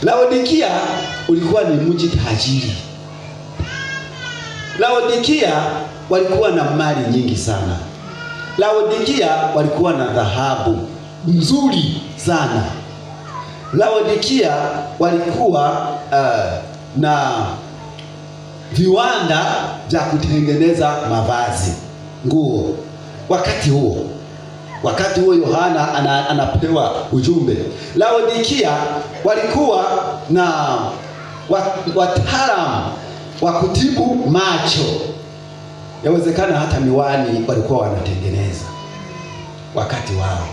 Laodikia ulikuwa ni mji tajiri. Laodikia walikuwa na mali nyingi sana. Laodikia walikuwa na dhahabu nzuri sana. Laodikia walikuwa na viwanda vya kutengeneza mavazi, nguo. Wakati huo Yohana anapewa ujumbe. Laodikia walikuwa na wataalamu wa kutibu macho. Yawezekana hata miwani walikuwa wanatengeneza wakati wao.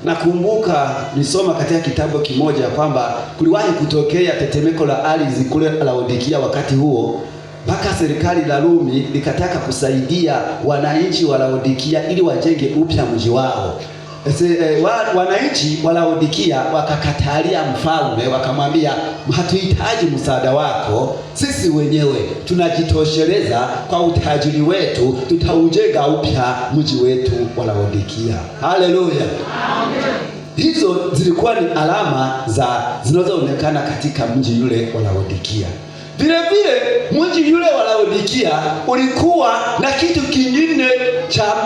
Nakumbuka nisoma katika kitabu kimoja kwamba kuliwahi kutokea tetemeko la ardhi kule Laodikia wakati huo, mpaka serikali la Rumi likataka kusaidia wananchi wa Laodikia ili wajenge upya mji wao. Wananchi wa Laodikia wakakatalia mfalme, wakamwambia hatuhitaji msaada wako, sisi wenyewe tunajitosheleza kwa utajiri wetu, tutaujenga upya mji wetu wa Laodikia. Haleluya, amen. Hizo zilikuwa ni alama zinazoonekana katika mji yule wa Laodikia. Vile vile mji yule wa Laodikia ulikuwa na kitu kingine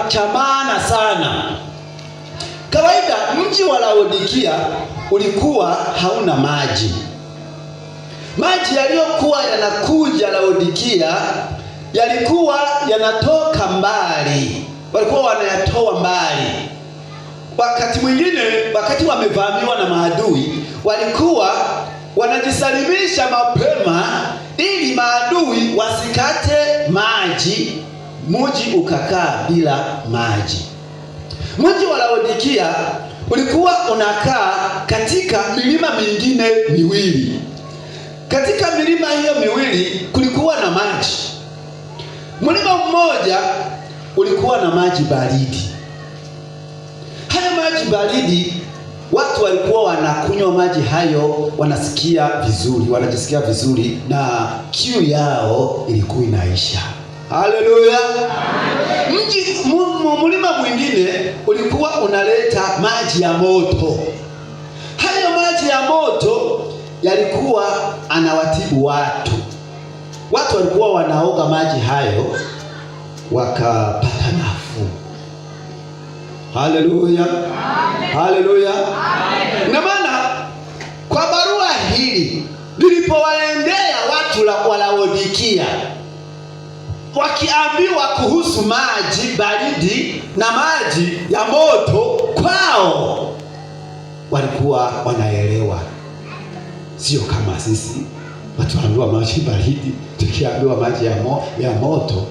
cha maana sana. Kawaida mji wa Laodikia ulikuwa hauna maji. Maji yaliyokuwa yanakuja Laodikia yalikuwa yanatoka mbali. Walikuwa wanayatoa mbali. Wakati mwingine, wakati wamevamiwa na maadui, walikuwa wanajisalimisha mapema ili maadui wasikate maji, mji ukakaa bila maji. Mji wa Laodikia ulikuwa unakaa katika milima mingine miwili. Katika milima hiyo miwili kulikuwa na maji. Mlima mmoja ulikuwa na maji baridi. Haya maji baridi, watu walikuwa wanakunywa maji hayo, wanajisikia vizuri na kiu yao ilikuwa inaisha. Haleluya. Mlima mwingine ulikuwa unaleta maji ya moto. Hayo maji ya moto yalikuwa anawatibu watu. Watu walikuwa wanaoga maji hayo wakapata nafuu. Haleluya. Haleluya. Na maana kwa barua hili lilipowaendea watu wa Laodikia wakiambiwa kuhusu maji baridi na maji ya moto, kwao walikuwa wanaelewa. Sio kama sisi watu waambiwa maji baridi, tukiambiwa maji ya moto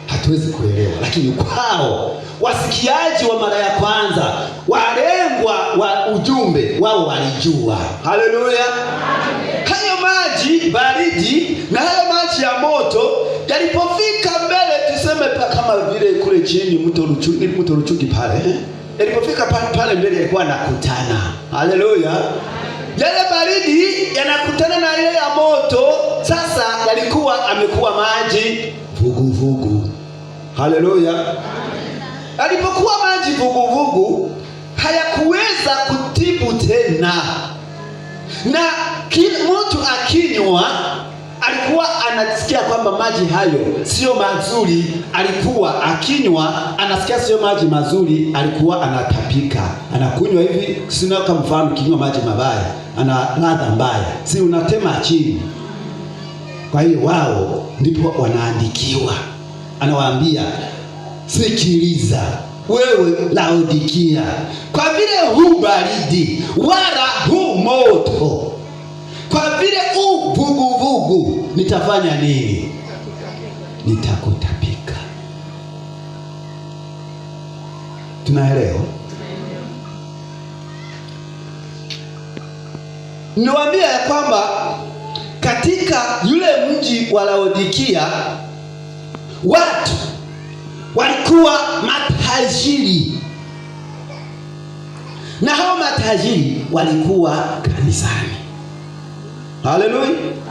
hatuwezi kuelewa. Lakini kwao, wasikiaji wa mara ya kwanza, walengwa wa ujumbe wao walijua. Haleluya. Hayo maji baridi na hayo maji ya moto yalipofika mbele, tuseme kama vile kule chini mto Ruchugi pale, yalipofika pale mbele yalikuwa nakutana. Haleluya. Yale baridi yanakutana na ile ya moto, sasa yalikuwa amekuwa maji vuguvugu. Haleluya. Alipokuwa maji vuguvugu, hayakuweza kutibu tena, na mtu akinywa alikuwa anasikia kwamba maji hayo sio mazuri. Alikuwa akinywa anasikia sio maji mazuri, alikuwa anatapika, anakunywa hivi. Sina kama mfano kinywa maji mabaya, ana ladha mbaya, si unatema chini. Kwa hiyo wao ndipo wanaandikiwa, anawaambia sikiliza wewe Laodikia, kwa vile hu baridi wala hu moto, kwa vile u vuguvugu, nitafanya nini? Nitakutapika. Tunaelewa? Niwaambia ya kwamba katika yule mji wa Laodikia watu walikuwa matajiri, na hao matajiri walikuwa kanisani. Haleluya.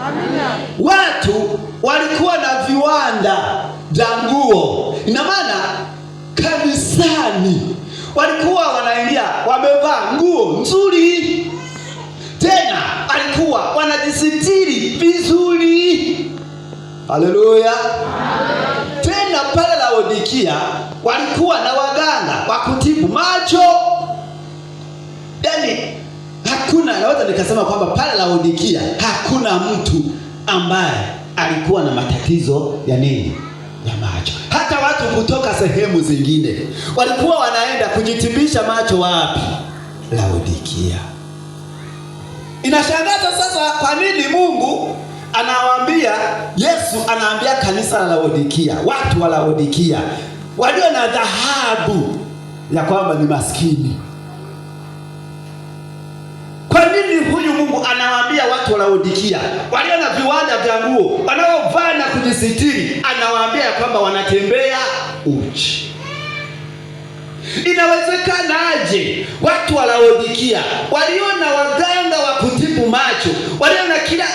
Amina. Watu walikuwa na viwanda vya nguo. Ina maana kanisani walikuwa wanaingia wamevaa nguo nzuri. Tena alikuwa Haleluya. Tena pale Laodikia walikuwa na waganga wa kutibu macho. Yaani hakuna, naweza nikasema kwamba pale Laodikia hakuna mtu ambaye alikuwa na matatizo ya nini? Ya macho. Hata watu kutoka sehemu zingine walikuwa wanaenda kujitibisha macho wapi? Laodikia. Inashangaza sasa kwa nini Mungu anawaambia, Yesu anaambia kanisa la Laodikia, watu wa Laodikia walio na dhahabu, ya kwamba ni maskini. Kwa nini huyu Mungu anawaambia watu wa Laodikia walio na viwanda vya nguo, wanaovaa na kujisitiri, anawaambia kwamba wanatembea uchi? Inawezekanaje watu wa Laodikia walio na waganga wa kutibu macho, walio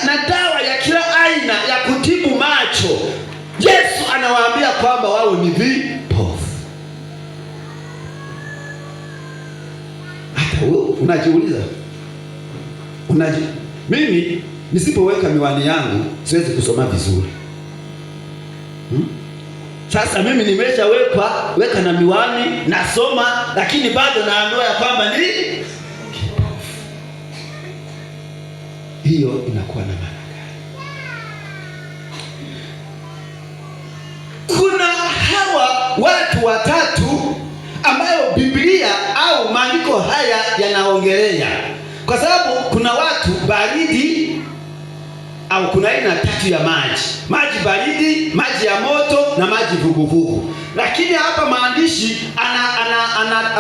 na dawa ya kila aina ya kutibu macho, Yesu anawaambia kwamba wao ni vipofu? Hata wewe unajiuliza, mimi nisipoweka miwani yangu siwezi kusoma vizuri. Sasa mimi weka na miwani, nasoma, lakini bado naambiwa ya kwamba ni kipofu. Hiyo inakuwa na maana gani? Kuna hawa watu watatu ambayo Biblia au maandiko haya yanaongelea, kwa sababu kuna watu baridi, au kuna aina tatu ya maji baridi, maji ya moto na maji vuguvugu. Lakini hapa maandishi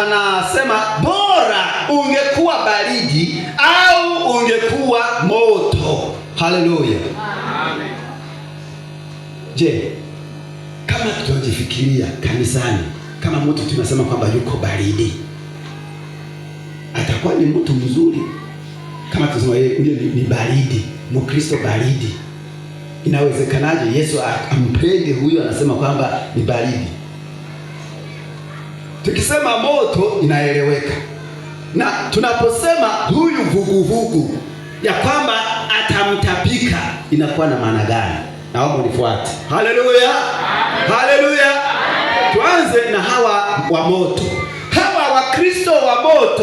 anasema bora ungekuwa baridi au ungekuwa moto. Haleluya, amen. Je, kama tutajifikiria kanisani, kama mtu tunasema kwamba yuko baridi, atakuwa ni mtu mzuri? Kama tunasema yeye ni baridi, Mkristo baridi, inawezekanaje Yesu ampende huyo anasema kwamba ni baridi? Tukisema moto inaeleweka, na tunaposema huyu vuguvugu ya kwamba atamtapika, inakuwa na maana gani? Naomba unifuate. Haleluya, haleluya. Tuanze na hawa wa moto, hawa Wakristo wa moto.